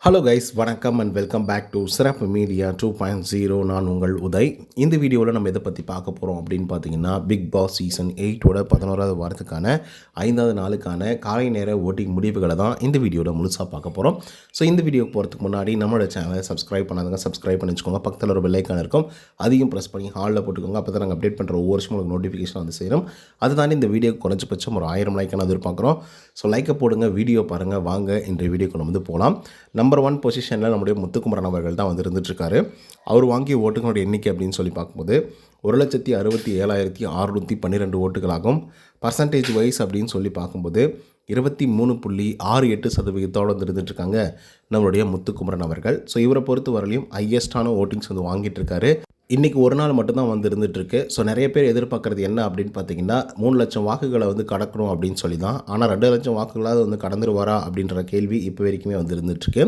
Hello guys, வணக்கம் and welcome back to சிறப்பு media 2.0. நான் உங்கள் உதய். இந்த வீடியோவில் நம்ம எதை பற்றி பார்க்க போகிறோம் அப்படின்னு பார்த்தீங்கன்னா, பிக் பாஸ் சீசன் 8ஓட 11வது வாரத்துக்கான 5வது நாளுக்கான காலை நேர ஓட்டிங் முடிவுகளை தான் இந்த வீடியோவில் முழுசாக பார்க்க போகிறோம். ஸோ இந்த வீடியோக்கு போகிறதுக்கு முன்னாடி நம்மளோட சேனலை சப்ஸ்கிரைப் பண்ணாதவங்க சப்ஸ்கிரைப் பண்ணி வச்சுக்கோங்க. பக்கத்தில் ஒரு பெல் ஐக்கான் இருக்கும், அதையும் ப்ரெஸ் பண்ணி ஹாலில் போட்டுக்கோங்க. அப்போ தான் நாங்கள் அப்டேட் பண்ணுற ஒவ்வொரு வருஷமும் உங்களுக்கு நோட்டிஃபிகேஷன் வந்து சேரும். அது தாண்டி இந்த வீடியோக்கு குறைஞ்சபட்சம் ஒரு 1000 லைக்கான எதிர்பார்க்குறோம். ஸோ லைக்கை போடுங்க, வீடியோ பாருங்கள். வாங்க இன்றைய வீடியோக்கு நம்ம வந்து போகலாம். நம்பர் 1 பொசிஷனில் நம்முடைய முத்துக்குமரன் அவர்கள் தான் வந்து இருந்துட்டுருக்காரு. அவர் வாங்கிய ஓட்டுகளுடைய எண்ணிக்கை அப்படின்னு சொல்லி பார்க்கும்போது 1,67,612 ஓட்டுகளாகும். பர்சன்டேஜ் வைஸ் அப்படின்னு சொல்லி பார்க்கும்போது 23.68% வந்து இருந்துட்டுருக்காங்க நம்மளுடைய முத்துக்குமரன் அவர்கள். ஸோ இவரை பொறுத்த வரலையும் ஹையஸ்டான ஓட்டிங்ஸ் வந்து வாங்கிட்டு இருக்காரு. இன்றைக்கி ஒரு நாள் மட்டும்தான் வந்து இருந்துகிட்ருக்கு. ஸோ நிறைய பேர் எதிர்பார்க்குறது என்ன அப்படின்னு பார்த்தீங்கன்னா, 3 லட்சம் வாக்குகளை வந்து கடக்கணும் அப்படின்னு சொல்லி தான். ஆனால் 2 லட்சம் வாக்குகளாவது வந்து கடந்துருவாரா அப்படின்ற கேள்வி இப்போ வரைக்குமே வந்து இருந்துகிட்ருக்கு.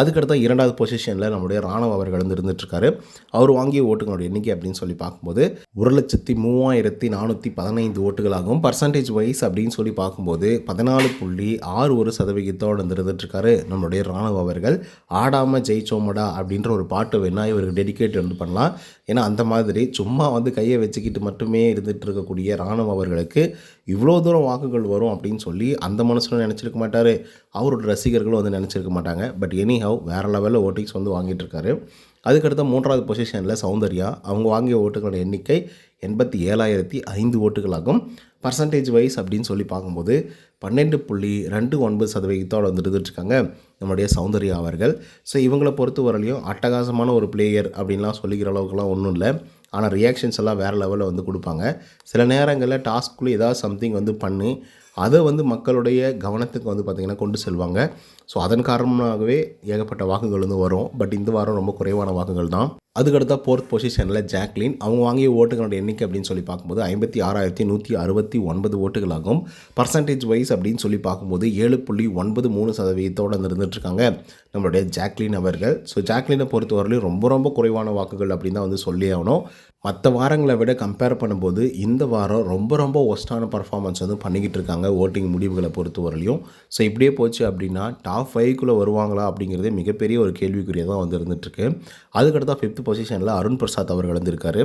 அதுக்கடுத்த 2வது பொசிஷனில் நம்முடைய ராணுவ அவர்கள் வந்து இருந்துகிட்ருக்காரு. அவர் வாங்கிய ஓட்டுகளுடைய எண்ணிக்கை அப்படின்னு சொல்லி பார்க்கும்போது 1,03,415 ஓட்டுகளாகும். பர்சன்டேஜ் வைஸ் அப்படின்னு சொல்லி பார்க்கும்போது 14.61% வந்து இருந்துகிட்ருக்காரு நம்மளுடைய ராணுவ அவர்கள். ஆடாமல் ஜெயிச்சோமடா அப்படின்ற ஒரு பாட்டு வேணால் இவருக்கு டெடிகேட் வந்து பண்ணலாம். ஏன்னா அந்த மாதிரி சும்மா வந்து கையை வச்சுக்கிட்டு மட்டுமே இருந்துகிட்டு இருக்கக்கூடிய ராணுவ அவர்களுக்கு இவ்வளோ தூரம் வாக்குகள் வரும் அப்படின்னு சொல்லி அந்த மனசில் நினச்சிருக்க மாட்டார். அவரோட ரசிகர்களும் வந்து நினச்சிருக்க மாட்டாங்க. பட் எனிஹவ் வேறு லெவலில் ஓட்டிங்ஸ் வந்து வாங்கிட்டு இருக்காரு. அதுக்கடுத்த 3வது பொசிஷனில் சௌந்தர்யா, அவங்க வாங்கிய ஓட்டுகளோட எண்ணிக்கை 87,005 ஓட்டுகளாகும். பர்சன்டேஜ் வைஸ் அப்படின்னு சொல்லி பார்க்கும்போது 12.29% வந்து இருந்துட்டுருக்காங்க நம்மளுடைய சௌந்தர்யா அவர்கள். ஸோ இவங்களை பொறுத்த வரலையும் அட்டகாசமான ஒரு பிளேயர் அப்படின்லாம் சொல்லிக்கிற அளவுக்குலாம் ஒன்றும் இல்லை. ஆனால் ரியாக்ஷன்ஸ் எல்லாம் வேறு லெவலில் வந்து கொடுப்பாங்க. சில நேரங்களில் டாஸ்க்குள்ளே ஏதாவது சம்திங் வந்து பண்ணி அதை வந்து மக்களுடைய கவனத்துக்கு வந்து பார்த்திங்கன்னா கொண்டு செல்வாங்க. ஸோ அதன் காரணமாகவே ஏகப்பட்ட வாக்குகள் வந்து வரும். பட் இந்த வாரம் ரொம்ப குறைவான வாக்குகள் தான். அதுக்கடுத்த 4th பொசிஷனில் ஜாக்லின், அவங்க வாங்கிய ஓட்டுகளோட எண்ணிக்கை அப்படின்னு சொல்லி பார்க்கும்போது 56,169 ஓட்டுகளாகும். பர்சன்டேஜ் வைஸ் அப்படின்னு சொல்லி பார்க்கும்போது 7.93% இருந்துகிட்ருக்காங்க நம்மளுடைய ஜாக்லின் அவர்கள். ஸோ ஜாக்லினை பொறுத்தவரையிலும் ரொம்ப ரொம்ப குறைவான வாக்குகள் அப்படின்னு தான் வந்து சொல்லி ஆகணும். மற்ற வாரங்களை விட கம்பேர் பண்ணும்போது இந்த வாரம் ரொம்ப ரொம்ப ஒஸ்ட்டான பர்ஃபார்மன்ஸ் வந்து பண்ணிக்கிட்டு இருக்காங்க ஓட்டிங் முடிவுகளை பொறுத்த வரலையும். ஸோ இப்படியே போச்சு அப்படின்னா டாப் 5க்குள்ளே வருவாங்களா அப்படிங்கிறதே மிகப்பெரிய ஒரு கேள்விக்குறியாக தான் வந்து இருந்துகிட்ருக்கு. அதுக்கடுத்தா 5th பொசிஷனில் அருண் பிரசாத் அவர்கள் வந்திருக்காரு.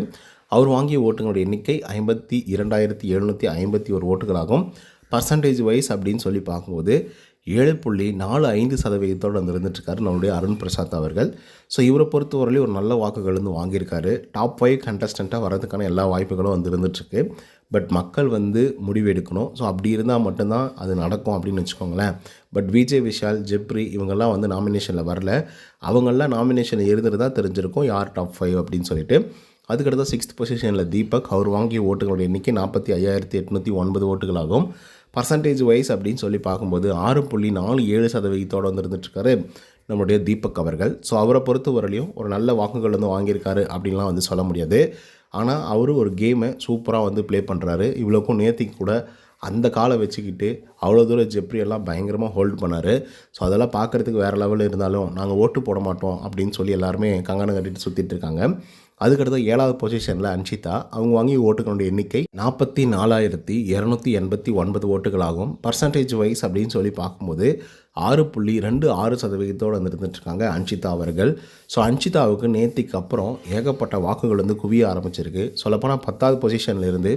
அவர் வாங்கிய ஓட்டுகளோட எண்ணிக்கை 52,751 ஓட்டுகளாகும். பர்சன்டேஜ் வைஸ் அப்படின்னு சொல்லி பார்க்கும்போது 7.45% வந்து இருந்துட்டுருக்காரு நம்மளுடைய அருண் பிரசாத் அவர்கள். ஸோ இவரை பொறுத்தவரையிலும் ஒரு நல்ல வாக்குகள் வந்து வாங்கியிருக்காரு. டாப் 5 கண்டஸ்டண்ட்டாக வரதுக்கான எல்லா வாய்ப்புகளும் வந்து இருந்துகிட்ருக்கு. பட் மக்கள் வந்து முடிவு எடுக்கணும். ஸோ அப்படி இருந்தால் மட்டும்தான் அது நடக்கும் அப்படின்னு வச்சுக்கோங்களேன். பட் விஜய் விஷால், ஜெப்ரி இவங்கெல்லாம் வந்து நாமினேஷனில் வரல. அவங்கெல்லாம் நாமினேஷனில் இருந்துட்டு தான் தெரிஞ்சிருக்கும் யார் டாப் 5 அப்படின்னு சொல்லிட்டு. அதுக்கடுத்த 6th பொசிஷனில் தீபக், அவர் வாங்கிய ஓட்டுகளோட எண்ணிக்கை 45,809 ஓட்டுகளாகும். பர்சன்டேஜ் வைஸ் அப்படின்னு சொல்லி பார்க்கும்போது 6.47% வந்து இருந்துகிட்ருக்காரு நம்மளுடைய தீபக் அவர்கள். ஸோ அவரை பொறுத்த வரலையும் ஒரு நல்ல வாக்குகள் வந்து வாங்கியிருக்காரு அப்படின்லாம் வந்து சொல்ல முடியாது. ஆனால் அவர் ஒரு கேமை சூப்பராக வந்து ப்ளே பண்ணுறாரு. இவ்வளோக்கும் நேத்திக்கு கூட அந்த காலை வச்சுக்கிட்டு அவ்வளோ தூரம் ஜெப்ரி எல்லாம் பயங்கரமாக ஹோல்ட் பண்ணார். ஸோ அதெல்லாம் பார்க்குறதுக்கு வேறு லெவலில் இருந்தாலும் நாங்கள் ஓட்டு போட மாட்டோம் அப்படின்னு சொல்லி எல்லாருமே கங்கணம் கட்டிட்டு சுற்றிட்டு இருக்காங்க. அதுக்கடுத்து 7வது பொசிஷனில் அன்ஷிதா, அவங்க வாங்கிய ஓட்டுகளுடைய எண்ணிக்கை 44,289 ஓட்டுகளாகும். பர்சன்டேஜ் வைஸ் அப்படின்னு சொல்லி பார்க்கும்போது 6.26% வந்து இருந்துட்டுருக்காங்க அன்ஷிதா அவர்கள். ஸோ அன்ஷிதாவுக்கு நேத்திக்கு அப்புறம் ஏகப்பட்ட வாக்குகள் வந்து குவிய ஆரம்பிச்சிருக்கு. சொல்லப்போனால் 10வது பொசிஷனில் இருந்து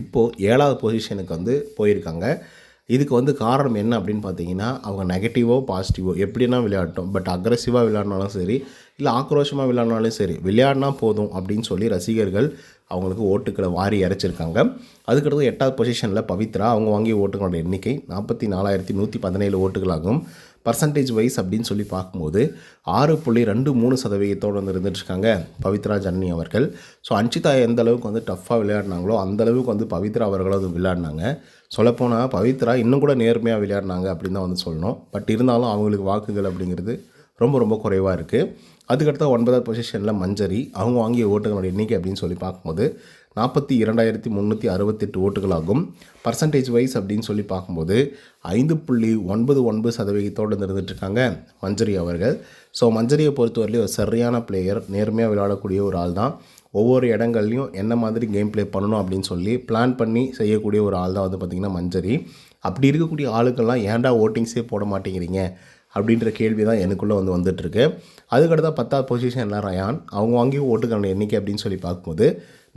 இப்போது 7வது பொசிஷனுக்கு வந்து போயிருக்காங்க. இதுக்கு வந்து காரணம் என்ன அப்படின்னு பார்த்தீங்கன்னா, அவங்க நெகட்டிவோ பாசிட்டிவோ எப்படின்னா விளையாடட்டும், பட் அக்ரெசிவாக விளையாடினாலும் சரி, இல்லை ஆக்ரோஷமாக விளையாடினாலும் சரி, விளையாடினா போதும் அப்படின்னு சொல்லி ரசிகர்கள் அவங்களுக்கு ஓட்டுக்களை வாரி இறைச்சிருக்காங்க. அதுக்கடுத்து 8வது பொசிஷனில் பவித்ரா, அவங்க வாங்கிய ஓட்டுகளோட எண்ணிக்கை 44,117 ஓட்டுகளாகும். பர்சன்டேஜ் வைஸ் அப்படின்னு சொல்லி பார்க்கும்போது 6.23% வந்து இருந்துகிட்ருக்காங்க பவித்ரா ஜனனி அவர்கள். ஸோ அன்ஷிதா எந்த அளவுக்கு வந்து டஃப்பாக விளையாடினாங்களோ அந்தளவுக்கு வந்து பவித்ரா அவர்களும் அது விளையாடினாங்க. சொல்லப்போனால் பவித்ரா இன்னும் கூட நேர்மையாக விளையாடினாங்க அப்படின்னு தான் வந்து சொல்லணும். பட் இருந்தாலும் அவங்களுக்கு வாக்குகள் அப்படிங்கிறது ரொம்ப ரொம்ப குறைவாக இருக்குது. அதுக்கடுத்த 9வது பொசிஷனில் மஞ்சரி, அவங்க வாங்கிய ஓட்டுகளோட எண்ணிக்கை அப்படின்னு சொல்லி பார்க்கும்போது 42,368 ஓட்டுகளாகும். பர்சன்டேஜ் வைஸ் அப்படின்னு சொல்லி பார்க்கும்போது 5.99% இருந்துகிட்ருக்காங்க மஞ்சரி அவர்கள். ஸோ மஞ்சரியை பொறுத்தவரையிலும் ஒரு சரியான பிளேயர், நேர்மையாக விளையாடக்கூடிய ஒரு ஆள் தான். ஒவ்வொரு இடங்கள்லையும் என்ன மாதிரி கேம் ப்ளே பண்ணணும் அப்படின்னு சொல்லி பிளான் பண்ணி செய்யக்கூடிய ஒரு ஆள் தான் வந்து பார்த்திங்கன்னா மஞ்சரி. அப்படி இருக்கக்கூடிய ஆளுக்கெல்லாம் ஏன்டா ஓட்டிங்ஸே போட மாட்டேங்கிறீங்க அப்படின்ற கேள்வி தான் எனக்குள்ளே வந்துட்டுருக்கு. அதுக்கடுத்த 10வது பொசிஷனில் ரயான். அவங்க வாங்கிய ஓட்டுக்கான எண்ணிக்கை அப்படின்னு சொல்லி பார்க்கும்போது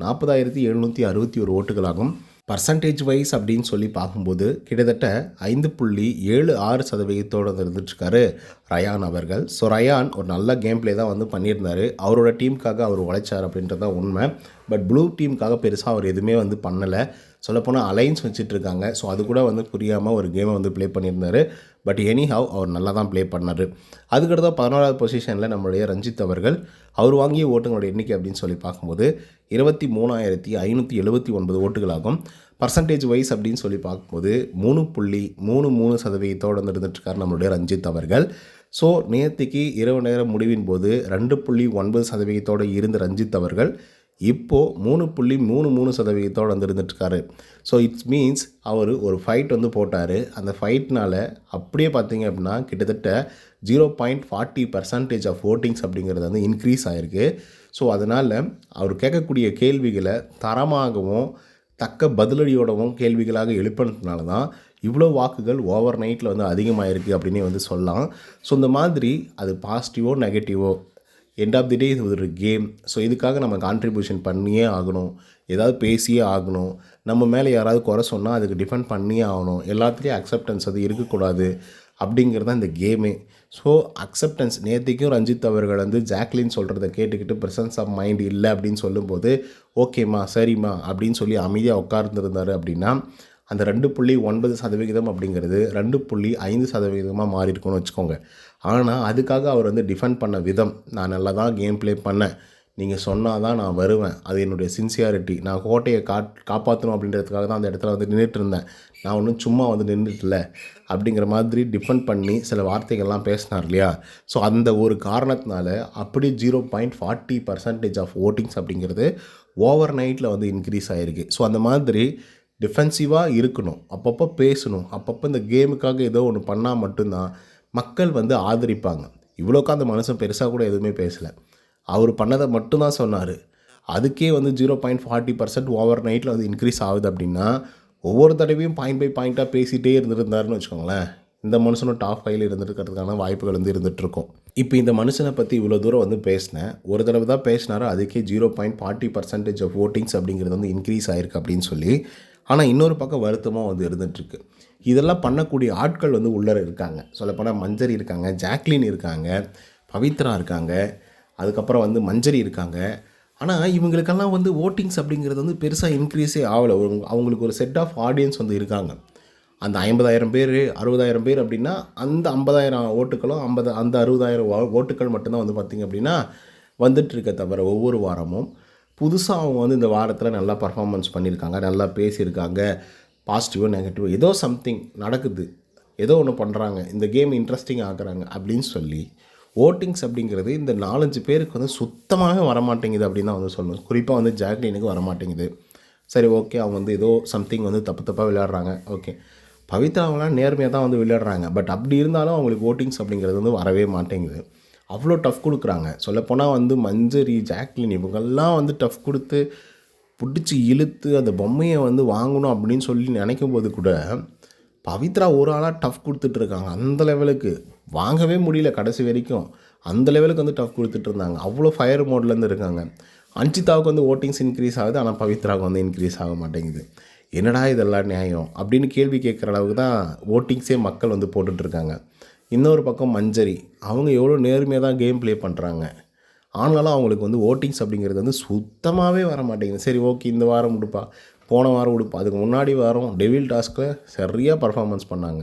40,761 ஓட்டுகளாகும். பர்சன்டேஜ் வைஸ் அப்படின்னு சொல்லி பார்க்கும்போது கிட்டத்தட்ட 5.76% இருந்துட்டுருக்காரு ரயான் அவர்கள். ஸோ ரயான் ஒரு நல்ல கேம் பிளே தான் பண்ணியிருந்தார். அவரோட டீமுக்காக அவர் உழைச்சார் அப்படின்றது தான் உண்மை. பட் ப்ளூ டீமுக்காக பெருசாக அவர் எதுவுமே பண்ணலை. சொல்லப்போனால் அலைன்ஸ் வச்சுட்ருக்காங்க. ஸோ அது கூட புரியாமல் ஒரு கேமை ப்ளே பண்ணியிருந்தார். பட் எனிஹவ் அவர் நல்லா தான் ப்ளே பண்ணார். அதுக்கடுத்த 11வது பொசிஷனில் நம்மளுடைய ரஞ்சித் அவர்கள். அவர் வாங்கிய ஓட்டுங்களோட எண்ணிக்கை அப்படின்னு சொல்லி பார்க்கும்போது 23,579 ஓட்டுகளாகும். பர்சன்டேஜ் வைஸ் அப்படின்னு சொல்லி பார்க்கும்போது 3.33% இருந்துட்டுருக்கார் நம்மளுடைய ரஞ்சித் அவர்கள். ஸோ நேற்றுக்கு இரவு நேரம் முடிவின் போது 2.9% இருந்த ரஞ்சித் அவர்கள் இப்போது 3.33% இருந்துட்டுருக்காரு. ஸோ இட்ஸ் மீன்ஸ் அவர் ஒரு ஃபைட் போட்டார். அந்த ஃபைட்னால் அப்படியே பார்த்தீங்க அப்படின்னா கிட்டத்தட்ட 0.40% ஆஃப் ஓட்டிங்ஸ் அப்படிங்கிறது இன்க்ரீஸ் ஆகிருக்கு. ஸோ அதனால் அவர் கேட்கக்கூடிய கேள்விகளை தரமாகவும் தக்க பதிலடியோடவும் கேள்விகளாக எழுப்பினதுனால தான் இவ்வளோ வாக்குகள் ஓவர் நைட்டில் அதிகமாகிருக்கு அப்படின்னே சொல்லலாம். ஸோ இந்த மாதிரி அது பாசிட்டிவோ நெகட்டிவோ எண்ட் ஆஃப் தி டே இது ஒரு கேம். ஸோ இதுக்காக நம்ம கான்ட்ரிபியூஷன் பண்ணியே ஆகணும், ஏதாவது பேசியே ஆகணும். நம்ம மேலே யாராவது குறை சொன்னால் அதுக்கு டிஃபெண்ட் பண்ணியே ஆகணும். எல்லாத்துலேயும் அக்செப்டன்ஸ் இருக்கக்கூடாது அப்படிங்கிறது தான் இந்த கேமே. ஸோ அக்செப்டன்ஸ் நேற்றுக்கும் ரஞ்சித் அவர்கள் ஜாக்லின் சொல்கிறத கேட்டுக்கிட்டு ப்ரெசன்ஸ் ஆஃப் மைண்ட் இல்லை அப்படின்னு சொல்லும்போது ஓகேம்மா சரிம்மா அப்படின்னு சொல்லி அமைதியாக உட்கார்ந்துருந்தார் அப்படின்னா அந்த 2.9% அப்படிங்கிறது 2.5% மாறி இருக்கும்னு வச்சுக்கோங்க. ஆனால் அதுக்காக அவர் டிஃபெண்ட் பண்ண விதம், நான் நல்லா தான் கேம் ப்ளே பண்ணேன், நீங்கள் சொன்னால் தான் நான் வருவேன், அது என்னுடைய சின்சியாரிட்டி, நான் கோட்டையை காப்பாற்றணும் அப்படின்றதுக்காக தான் அந்த இடத்துல நின்றுட்டு இருந்தேன், நான் ஒன்றும் சும்மா நின்றுட்டுல அப்படிங்கிற மாதிரி டிஃபெண்ட் பண்ணி சில வார்த்தைகள்லாம் பேசினார் இல்லையா. ஸோ அந்த ஒரு காரணத்தினால அப்படி 0.40% ஆஃப் ஓட்டிங்ஸ் அப்படிங்கிறது ஓவர் நைட்டில் இன்க்ரீஸ் ஆகிருக்கு. ஸோ அந்த மாதிரி டிஃபென்சிவாக இருக்கணும், அப்பப்போ பேசணும், அப்பப்போ இந்த கேமுக்காக ஏதோ ஒன்று பண்ணால் மட்டும்தான் மக்கள் ஆதரிப்பாங்க. இவ்வளோக்கா அந்த மனுஷன் பெருசாக கூட எதுவுமே பேசலை, அவர் பண்ணதை மட்டும்தான் சொன்னார். அதுக்கே 0.40% ஓவர் நைட்டில் இன்க்ரீஸ் ஆகுது அப்படின்னா ஒவ்வொரு தடவையும் பாயிண்ட் பை பாயிண்ட்டாக பேசிகிட்டே இருந்திருந்தாருன்னு வச்சுக்கோங்களேன், இந்த மனுஷனும் டாப் 5 இருந்துருக்கிறதுக்கான வாய்ப்புகள் இருந்துகிட்ருக்கும். இப்போ இந்த மனுஷனை பற்றி இவ்வளோ தூரம் பேசினேன், ஒரு தடவை தான் பேசினாரோ அதுக்கே 0.40% ஆஃப் ஓட்டிங்ஸ் அப்படிங்கிறது இன்க்ரீஸ் ஆகிருக்கு அப்படின்னு சொல்லி. ஆனால் இன்னொரு பக்கம் வருத்தமாக இருந்துகிட்ருக்கு. இதெல்லாம் பண்ணக்கூடிய ஆட்கள் உள்ளே இருக்காங்க. சொல்லப்போனால் மஞ்சரி இருக்காங்க, ஜாக்லின் இருக்காங்க, பவித்ரா இருக்காங்க, அதுக்கப்புறம் மஞ்சரி இருக்காங்க. ஆனால் இவங்களுக்கெல்லாம் ஓட்டிங்ஸ் அப்படிங்கிறது பெருசாக இன்க்ரீஸே ஆகலை. அவங்களுக்கு ஒரு செட் ஆஃப் ஆடியன்ஸ் இருக்காங்க. அந்த 50,000 பேர் 60,000 பேர் அப்படின்னா அந்த 50,000 ஓட்டுகளும் அந்த 60,000 ஓட்டுகள் மட்டும்தான் பார்த்திங்க அப்படின்னா வந்துட்டுருக்க தவிர ஒவ்வொரு வாரமும் புதுசாக அவங்க இந்த வாரத்தில் நல்லா பர்ஃபார்மன்ஸ் பண்ணியிருக்காங்க, நல்லா பேசியிருக்காங்க, பாசிட்டிவோ நெகட்டிவோ ஏதோ சம்திங் நடக்குது, ஏதோ ஒன்று பண்ணுறாங்க, இந்த கேம் இன்ட்ரெஸ்டிங் ஆக்குறாங்க அப்படின்னு சொல்லி ஓட்டிங்ஸ் அப்படிங்கிறது இந்த 4-5 பேருக்கு சுத்தமாக வரமாட்டேங்குது அப்படின்னு தான் சொல்லணும். குறிப்பாக ஜாக்லினுக்கு வரமாட்டேங்குது. சரி ஓகே, அவங்க ஏதோ சம்திங் தப்பாக விளையாடுறாங்க. ஓகே, பவித்ராவெலாம் நேர்மையாக தான் விளையாடுறாங்க. பட் அப்படி இருந்தாலும் அவங்களுக்கு ஓட்டிங்ஸ் அப்படிங்கிறது வரவே மாட்டேங்குது. அவ்வளோ டஃப் கொடுக்குறாங்க. சொல்லப்போனால் மஞ்சரி, ஜாக்லின் இவங்கெல்லாம் டஃப் கொடுத்து பிடிச்சி இழுத்து அந்த பொம்மையை வாங்கணும் அப்படின்னு சொல்லி நினைக்கும் போது கூட பவித்ரா ஒரு ஆளாக டஃப் கொடுத்துட்ருக்காங்க. அந்த லெவலுக்கு வாங்கவே முடியல கடைசி வரைக்கும். அந்த லெவலுக்கு டஃப் கொடுத்துட்ருந்தாங்க. அவ்வளோ ஃபயர் மோட்லேருந்து இருக்காங்க. அன்ஷிதாவுக்கு ஓட்டிங்ஸ் இன்க்ரீஸ் ஆகுது, ஆனால் பவித்ராவுக்கு இன்க்ரீஸ் ஆக மாட்டேங்குது. என்னடா இதெல்லாம் நியாயம் அப்படின்னு கேள்வி கேட்குற அளவுக்கு தான் ஓட்டிங்ஸே மக்கள் போட்டுட்ருக்காங்க. இன்னொரு பக்கம் மஞ்சரி, அவங்க எவ்வளோ நேர்மையாக தான் கேம் ப்ளே பண்ணுறாங்க. ஆனாலும் அவங்களுக்கு ஓட்டிங்ஸ் அப்படிங்கிறது சுத்தமாகவே வர மாட்டேங்குது. சரி ஓகே, இந்த வாரம் விடுப்பா, போன வாரம் விடுப்பா, அதுக்கு முன்னாடி வாரம் டெவில் டாஸ்கில் சரியாக பர்ஃபார்மன்ஸ் பண்ணாங்க,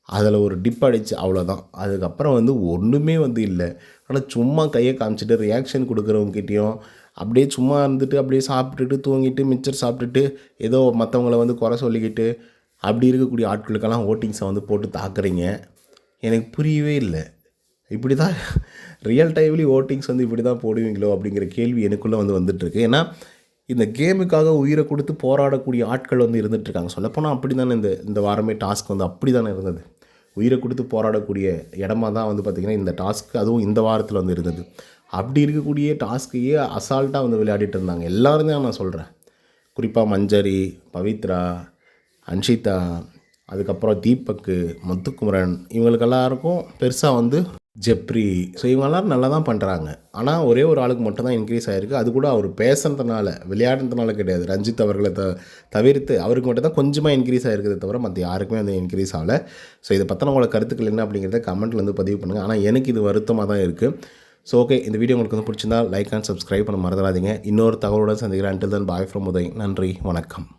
அதில் ஒரு டிப் அடிச்சு அவ்வளோதான். அதுக்கப்புறம் ஒன்றுமே இல்லை. ஆனால் சும்மா கையை காமிச்சிட்டு ரியாக்ஷன் கொடுக்குறவங்ககிட்டையும் அப்படியே சும்மா இருந்துட்டு அப்படியே சாப்பிட்டுட்டு தூங்கிட்டு மிச்சர் சாப்பிட்டுட்டு ஏதோ மற்றவங்கள குறை சொல்லிக்கிட்டு அப்படி இருக்கக்கூடிய ஆட்களுக்கெல்லாம் ஓட்டிங்ஸை போட்டு தாக்குறீங்க. எனக்கு புரியவே இல்லை. இப்படி தான் ரியல் டைம்லி ஓட்டிங்ஸ் இப்படி தான் போடுவீங்களோ அப்படிங்கிற கேள்வி எனக்குள்ளே வந்துட்டுருக்கு. ஏன்னா இந்த கேமுக்காக உயிரை கொடுத்து போராடக்கூடிய ஆட்கள் இருந்துகிட்ருக்காங்க. சொல்லப்போனால் அப்படி தானே இந்த வாரமே டாஸ்க் அப்படி தானே இருந்தது. உயிரை கொடுத்து போராடக்கூடிய இடமா தான் பார்த்திங்கன்னா இந்த டாஸ்க், அதுவும் இந்த வாரத்தில் இருந்தது. அப்படி இருக்கக்கூடிய டாஸ்க்கையே அசால்ட்டாக விளையாடிட்டு இருந்தாங்க எல்லாரும் தான் நான் சொல்கிறேன். குறிப்பாக மஞ்சரி, பவித்ரா, அன்ஷிதா, அதுக்கப்புறம் தீபக்கு, முத்துக்குமரன் இவங்களுக்கு எல்லாருக்கும் பெருசாக வந்து ஜெப்ரி. ஸோ இவங்க எல்லாரும் நல்லா தான் பண்ணுறாங்க. ஆனால் ஒரே ஒரு ஆளுக்கு மட்டும் தான் இன்க்ரீஸ் ஆகிருக்கு. அது கூட அவர் பேசுனதுனால, விளையாடுனதுனால கிடையாது. ரஞ்சித் அவர்களை தவிர்த்து அவருக்கு மட்டும் தான் கொஞ்சமாக இன்க்ரீஸ் ஆகிருக்குதே தவிர மற்ற யாருக்குமே வந்து இன்க்ரீஸ் ஆகலை. ஸோ இதை பற்றின உங்களோட கருத்துக்கள் என்ன அப்படிங்கிறத கமெண்ட்டில் வந்து பதிவு பண்ணுங்கள். ஆனால் எனக்கு இது வருத்தமாக தான் இருக்குது. ஸோ ஓகே, இந்த வீடியோ உங்களுக்கு வந்து பிடிச்சிருந்தா லைக் அண்ட் சப்ஸ்கிரைப் பண்ண மறந்துடாதீங்க. இன்னொரு தகவலுடன் சந்திக்கிறேன். Until then bye from Uday. நன்றி, வணக்கம்.